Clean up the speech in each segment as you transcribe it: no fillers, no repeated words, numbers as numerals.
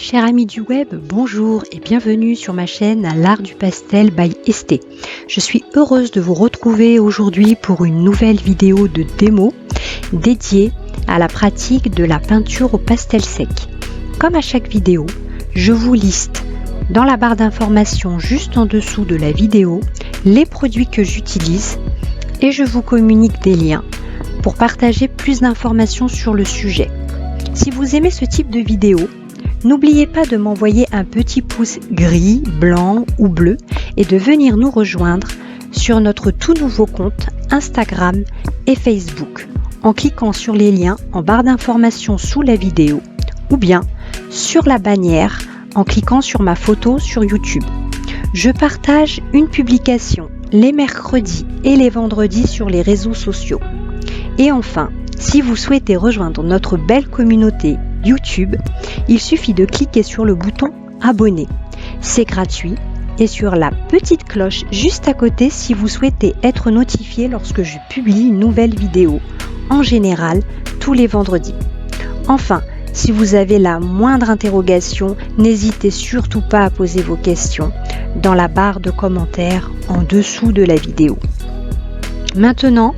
Chers amis du web, bonjour et bienvenue sur ma chaîne L'Art du Pastel by Esté. Je suis heureuse de vous retrouver aujourd'hui pour une nouvelle vidéo de démo dédiée à la pratique de la peinture au pastel sec. Comme à chaque vidéo, je vous liste dans la barre d'informations juste en dessous de la vidéo les produits que j'utilise et je vous communique des liens pour partager plus d'informations sur le sujet. Si vous aimez ce type de vidéo, n'oubliez pas de m'envoyer un petit pouce gris, blanc ou bleu et de venir nous rejoindre sur notre tout nouveau compte Instagram et Facebook en cliquant sur les liens en barre d'informations sous la vidéo ou bien sur la bannière en cliquant sur ma photo sur YouTube. Je partage une publication les mercredis et les vendredis sur les réseaux sociaux. Et enfin, si vous souhaitez rejoindre notre belle communauté YouTube, il suffit de cliquer sur le bouton abonner. C'est gratuit et sur la petite cloche juste à côté si vous souhaitez être notifié lorsque je publie une nouvelle vidéo, en général tous les vendredis. Enfin, si vous avez la moindre interrogation, n'hésitez surtout pas à poser vos questions dans la barre de commentaires en dessous de la vidéo. Maintenant,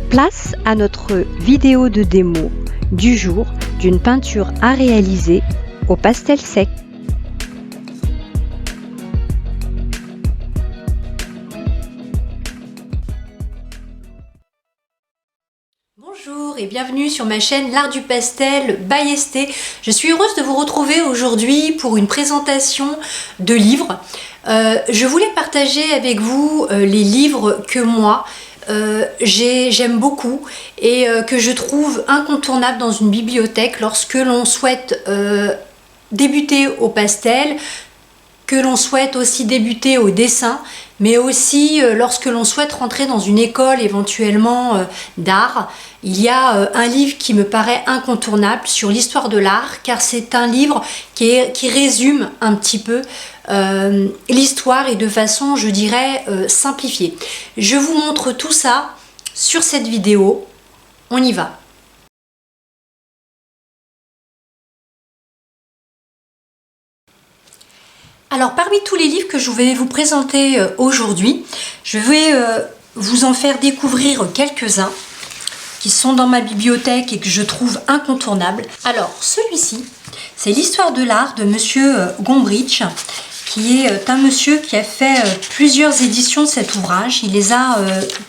place à notre vidéo de démo du jour d'une peinture à réaliser au pastel sec. Bonjour et bienvenue sur ma chaîne L'Art du Pastel by Esté. Je suis heureuse de vous retrouver aujourd'hui pour une présentation de livres. Je voulais partager avec vous les livres que moi j'aime beaucoup et que je trouve incontournables dans une bibliothèque lorsque l'on souhaite débuter au pastel, que l'on souhaite aussi débuter au dessin, mais aussi lorsque l'on souhaite rentrer dans une école éventuellement d'art. Il y a un livre qui me paraît incontournable sur l'histoire de l'art, car c'est un livre qui résume un petit peu l'histoire et de façon, je dirais, simplifiée. Je vous montre tout ça sur cette vidéo. On y va. Alors, parmi tous les livres que je vais vous présenter aujourd'hui, je vais vous en faire découvrir quelques-uns qui sont dans ma bibliothèque et que je trouve incontournables. Alors, celui-ci, c'est l'histoire de l'art de Monsieur Gombrich, qui est un monsieur qui a fait plusieurs éditions de cet ouvrage. Il les a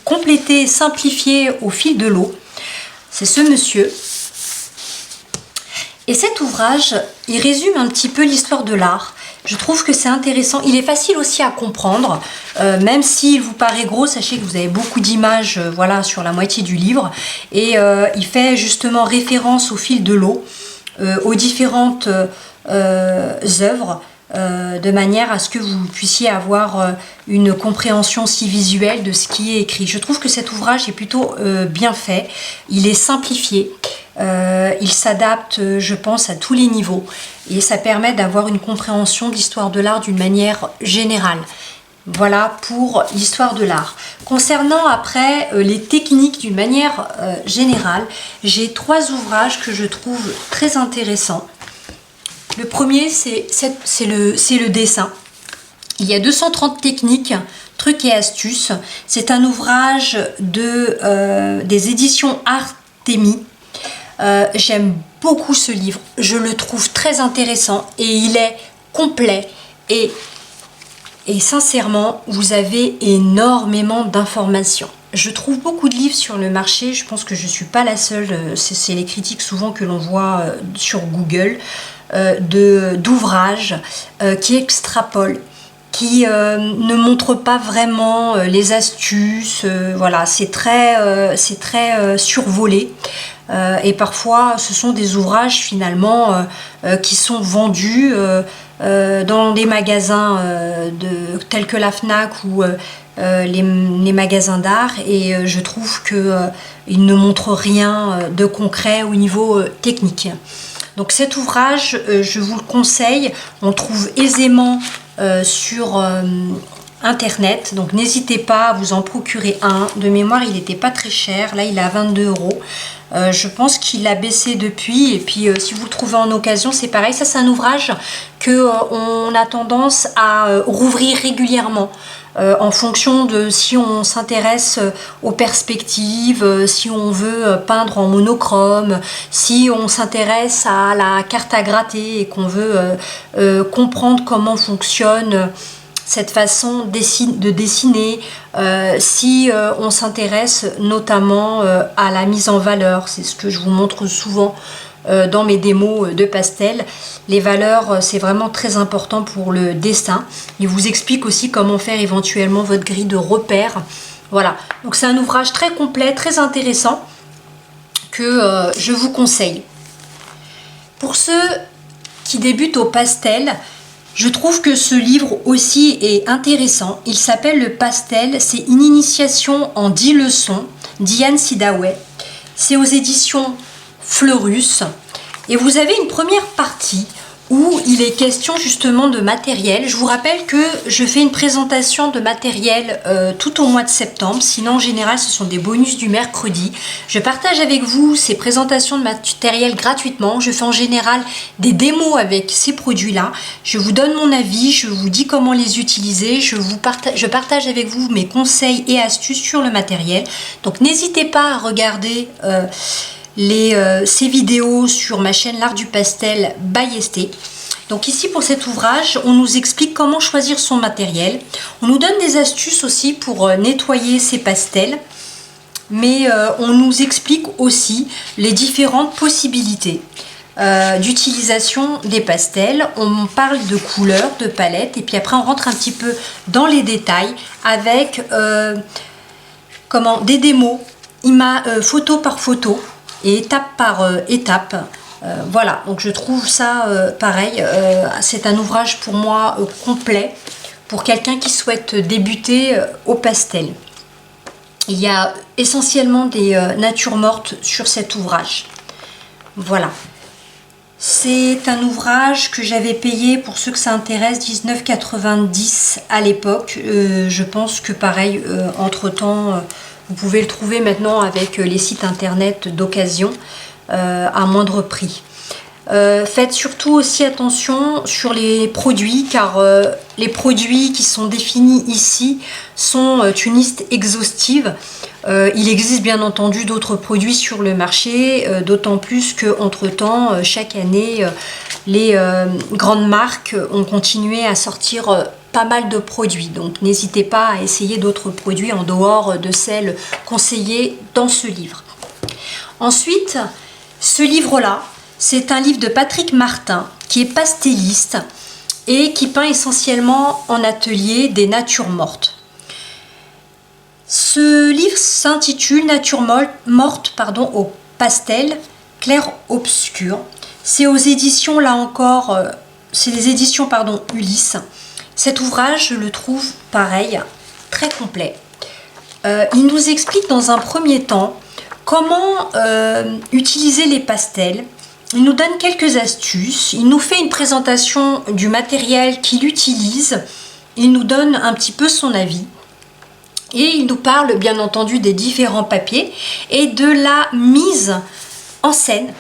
complétés et simplifiés au fil de l'eau. C'est ce monsieur. Et cet ouvrage, il résume un petit peu l'histoire de l'art. Je trouve que c'est intéressant. Il est facile aussi à comprendre, même s'il vous paraît gros, sachez que vous avez beaucoup d'images voilà, sur la moitié du livre. Et il fait justement référence au fil de l'eau, aux différentes œuvres, de manière à ce que vous puissiez avoir une compréhension si visuelle de ce qui est écrit. Je trouve que cet ouvrage est plutôt bien fait, il est simplifié, il s'adapte, je pense, à tous les niveaux et ça permet d'avoir une compréhension de l'histoire de l'art d'une manière générale. Voilà pour l'histoire de l'art. Concernant après les techniques d'une manière générale, j'ai trois ouvrages que je trouve très intéressants. Le premier, c'est le dessin. Il y a 230 techniques, trucs et astuces. C'est un ouvrage des éditions Artemi. J'aime beaucoup ce livre. Je le trouve très intéressant et il est complet. Et sincèrement, vous avez énormément d'informations. Je trouve beaucoup de livres sur le marché. Je pense que je ne suis pas la seule. C'est les critiques souvent que l'on voit sur Google. D'ouvrages qui extrapolent, qui ne montrent pas vraiment les astuces, voilà, c'est très survolé et parfois ce sont des ouvrages finalement qui sont vendus dans des magasins tels que la Fnac ou les magasins d'art et je trouve qu'ils ne montrent rien de concret au niveau technique. Donc cet ouvrage, je vous le conseille, on trouve aisément sur internet, donc n'hésitez pas à vous en procurer un. De mémoire, il n'était pas très cher, là il est à 22 €. Je pense qu'il a baissé depuis, et puis si vous le trouvez en occasion, c'est pareil. Ça, c'est un ouvrage que on a tendance à rouvrir régulièrement en fonction de si on s'intéresse aux perspectives, si on veut peindre en monochrome, si on s'intéresse à la carte à gratter et qu'on veut comprendre comment fonctionne cette façon de dessiner, si on s'intéresse notamment à la mise en valeur. C'est ce que je vous montre souvent dans mes démos de pastel. Les valeurs, c'est vraiment très important pour le dessin. Il vous explique aussi comment faire éventuellement votre grille de repères. Voilà, donc c'est un ouvrage très complet, très intéressant, que je vous conseille. Pour ceux qui débutent au pastel, je trouve que ce livre aussi est intéressant. Il s'appelle Le Pastel, c'est une initiation en 10 leçons d'Ian Sidaway. C'est aux éditions Fleurus. Et vous avez une première partie où il est question justement de matériel. Je vous rappelle que je fais une présentation de matériel tout au mois de septembre. Sinon, en général, ce sont des bonus du mercredi. Je partage avec vous ces présentations de matériel gratuitement. Je fais en général des démos avec ces produits-là. Je vous donne mon avis, je vous dis comment les utiliser. Je partage avec vous mes conseils et astuces sur le matériel. Donc, n'hésitez pas à regarder ces vidéos sur ma chaîne L'Art du Pastel by Esté. Donc ici pour cet ouvrage, on nous explique comment choisir son matériel. On nous donne des astuces aussi pour nettoyer ses pastels. Mais on nous explique aussi les différentes possibilités d'utilisation des pastels. On parle de couleurs, de palettes. Et puis après on rentre un petit peu dans les détails avec des démos, photo par photo. Et étape par étape. Voilà, donc je trouve ça pareil. C'est un ouvrage pour moi complet pour quelqu'un qui souhaite débuter au pastel. Il y a essentiellement des natures mortes sur cet ouvrage. Voilà. C'est un ouvrage que j'avais payé, pour ceux que ça intéresse, 19,90 € à l'époque. Je pense que pareil, entre-temps... vous pouvez le trouver maintenant avec les sites internet d'occasion à moindre prix. Faites surtout aussi attention sur les produits, car les produits qui sont définis ici sont une liste exhaustive. Il existe bien entendu d'autres produits sur le marché, d'autant plus qu'entre-temps, chaque année, les grandes marques ont continué à sortir pas mal de produits. Donc n'hésitez pas à essayer d'autres produits en dehors de celles conseillées dans ce livre. Ensuite, ce livre-là, c'est un livre de Patrick Martin qui est pastelliste et qui peint essentiellement en atelier des natures mortes. Ce livre s'intitule Nature morte au pastel clair-obscur. C'est aux éditions, là encore, c'est les éditions Ulysse. Cet ouvrage, je le trouve pareil, très complet. Il nous explique dans un premier temps comment utiliser les pastels. Il nous donne quelques astuces. Il nous fait une présentation du matériel qu'il utilise. Il nous donne un petit peu son avis. Et il nous parle bien entendu des différents papiers et de la mise en scène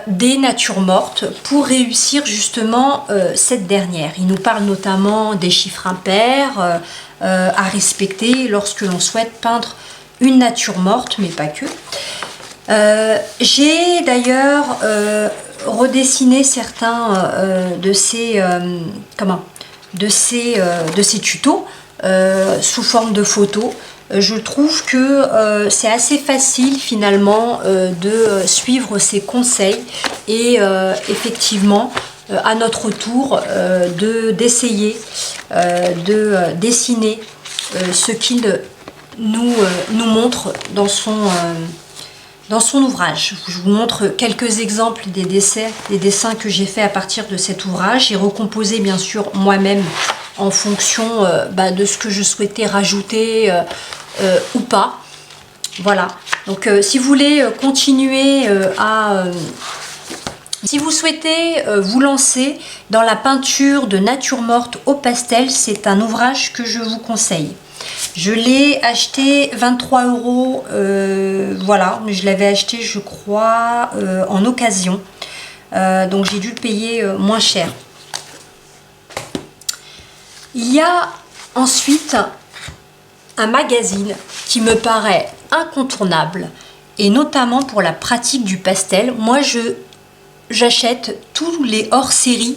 des natures mortes pour réussir justement cette dernière. Il nous parle notamment des chiffres impairs à respecter lorsque l'on souhaite peindre une nature morte, mais pas que. J'ai d'ailleurs redessiné certains de ces tutos sous forme de photos. Je trouve que c'est assez facile finalement de suivre ces conseils et effectivement à notre tour d'essayer de dessiner ce qu'il nous montre dans son ouvrage. Je vous montre quelques exemples des dessins que j'ai fait à partir de cet ouvrage. J'ai recomposé bien sûr moi-même en fonction de ce que je souhaitais rajouter ou pas. Voilà. Donc si vous voulez continuer à Si vous souhaitez vous lancer dans la peinture de nature morte au pastel, c'est un ouvrage que je vous conseille. Je l'ai acheté 23 €, voilà, mais je l'avais acheté je crois en occasion, donc j'ai dû le payer moins cher. Il y a ensuite un magazine qui me paraît incontournable, et notamment pour la pratique du pastel. Moi j'achète tous les hors-série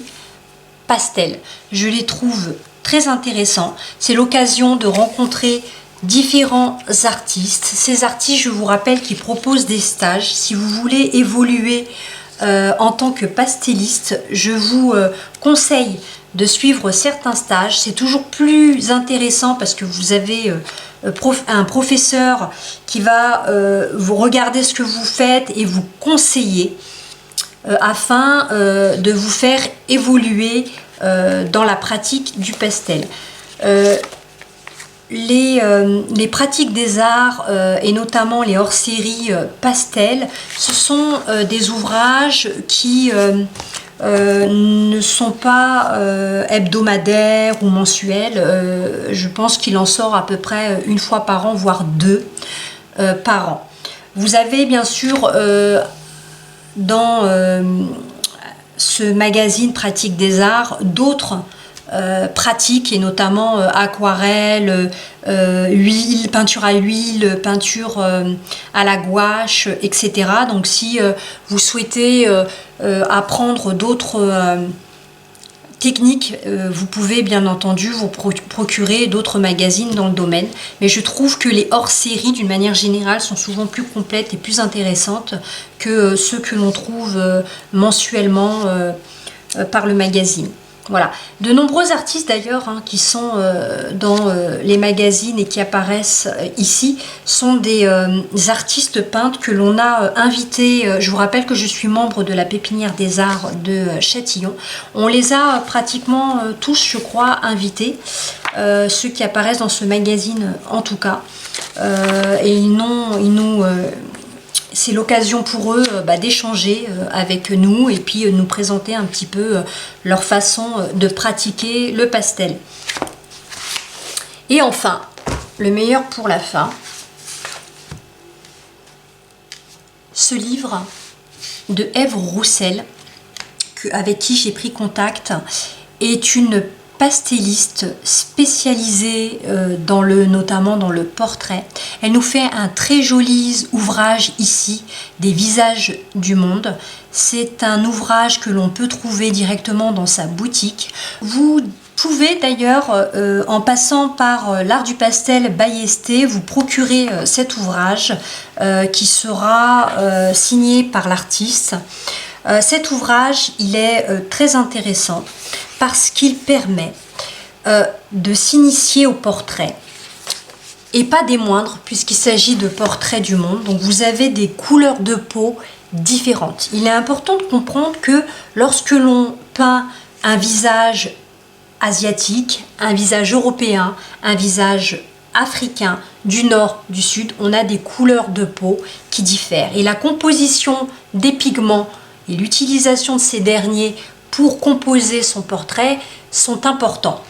pastel, je les trouve très intéressants. C'est l'occasion de rencontrer différents artistes. Ces artistes, je vous rappelle, qui proposent des stages. Si vous voulez évoluer en tant que pasteliste, je vous conseille de suivre certains stages. C'est toujours plus intéressant parce que vous avez un professeur qui va vous regarder ce que vous faites et vous conseiller afin de vous faire évoluer dans la pratique du pastel. Les pratiques des arts et notamment les hors-série pastel, ce sont des ouvrages qui ne sont pas hebdomadaires ou mensuels. Je pense qu'il en sort à peu près une fois par an, voire deux par an. Vous avez bien sûr dans ce magazine Pratique des Arts d'autres pratiques, et notamment aquarelle, huile, peinture à huile, peinture à la gouache, etc. Donc si vous souhaitez apprendre d'autres techniques, vous pouvez bien entendu vous procurer d'autres magazines dans le domaine, mais je trouve que les hors-série d'une manière générale sont souvent plus complètes et plus intéressantes que ceux que l'on trouve mensuellement par le magazine. Voilà, de nombreux artistes d'ailleurs qui sont dans les magazines et qui apparaissent ici sont des artistes peintres que l'on a invités. Je vous rappelle que je suis membre de la Pépinière des Arts de Châtillon. On les a pratiquement tous, je crois, invités, ceux qui apparaissent dans ce magazine en tout cas. Et c'est l'occasion pour eux d'échanger avec nous et puis nous présenter un petit peu leur façon de pratiquer le pastel. Et enfin, le meilleur pour la fin, ce livre de Ève Roussel, avec qui j'ai pris contact, est une pastelliste spécialisée notamment dans le portrait. Elle nous fait un très joli ouvrage ici, des visages du monde. C'est un ouvrage que l'on peut trouver directement dans sa boutique. Vous pouvez d'ailleurs, en passant par l'Art du Pastel by Esté, vous procurer cet ouvrage qui sera signé par l'artiste. Cet ouvrage, il est très intéressant parce qu'il permet de s'initier au portrait, et pas des moindres puisqu'il s'agit de portraits du monde. Donc vous avez des couleurs de peau différentes. Il est important de comprendre que lorsque l'on peint un visage asiatique, un visage européen, un visage africain, du nord, du sud, on a des couleurs de peau qui diffèrent. Et la composition des pigments et l'utilisation de ces derniers pour composer son portrait sont importants.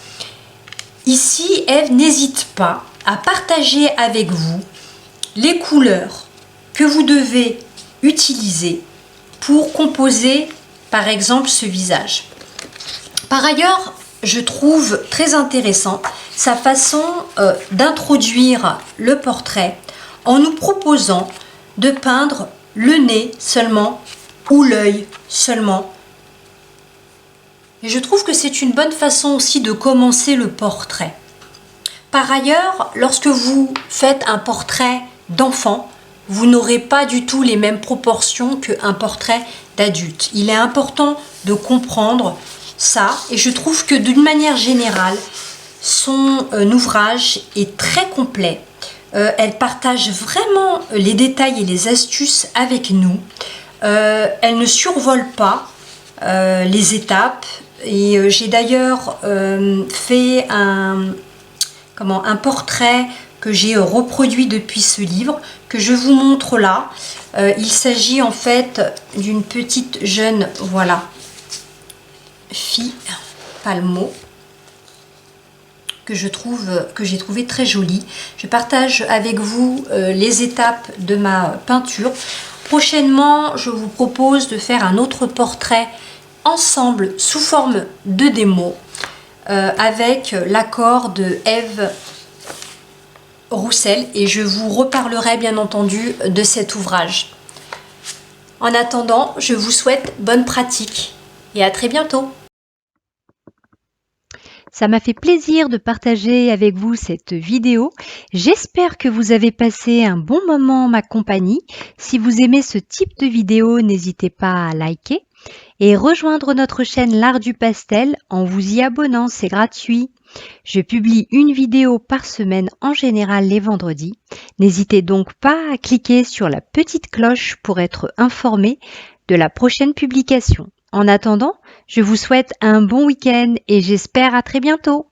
Ici, Ève n'hésite pas à partager avec vous les couleurs que vous devez utiliser pour composer, par exemple, ce visage. Par ailleurs, je trouve très intéressant sa façon d'introduire le portrait en nous proposant de peindre le nez seulement ou l'œil seulement. Et je trouve que c'est une bonne façon aussi de commencer le portrait. Par ailleurs, lorsque vous faites un portrait d'enfant, vous n'aurez pas du tout les mêmes proportions qu'un portrait d'adulte. Il est important de comprendre ça, et je trouve que d'une manière générale, son ouvrage est très complet. Elle partage vraiment les détails et les astuces avec nous. Elle ne survole pas les étapes, et j'ai d'ailleurs fait un portrait que j'ai reproduit depuis ce livre, que je vous montre là. Il s'agit en fait d'une petite jeune, voilà, fille Palmo, que j'ai trouvé très jolie. Je partage avec vous les étapes de ma peinture. Prochainement, je vous propose de faire un autre portrait ensemble sous forme de démo avec l'accord de Ève Roussel, et je vous reparlerai bien entendu de cet ouvrage. En attendant, je vous souhaite bonne pratique et à très bientôt. Ça m'a fait plaisir de partager avec vous cette vidéo. J'espère que vous avez passé un bon moment en ma compagnie. Si vous aimez ce type de vidéo, n'hésitez pas à liker et rejoindre notre chaîne L'Art du Pastel en vous y abonnant, c'est gratuit. Je publie une vidéo par semaine, en général les vendredis. N'hésitez donc pas à cliquer sur la petite cloche pour être informé de la prochaine publication. En attendant, je vous souhaite un bon week-end et j'espère à très bientôt.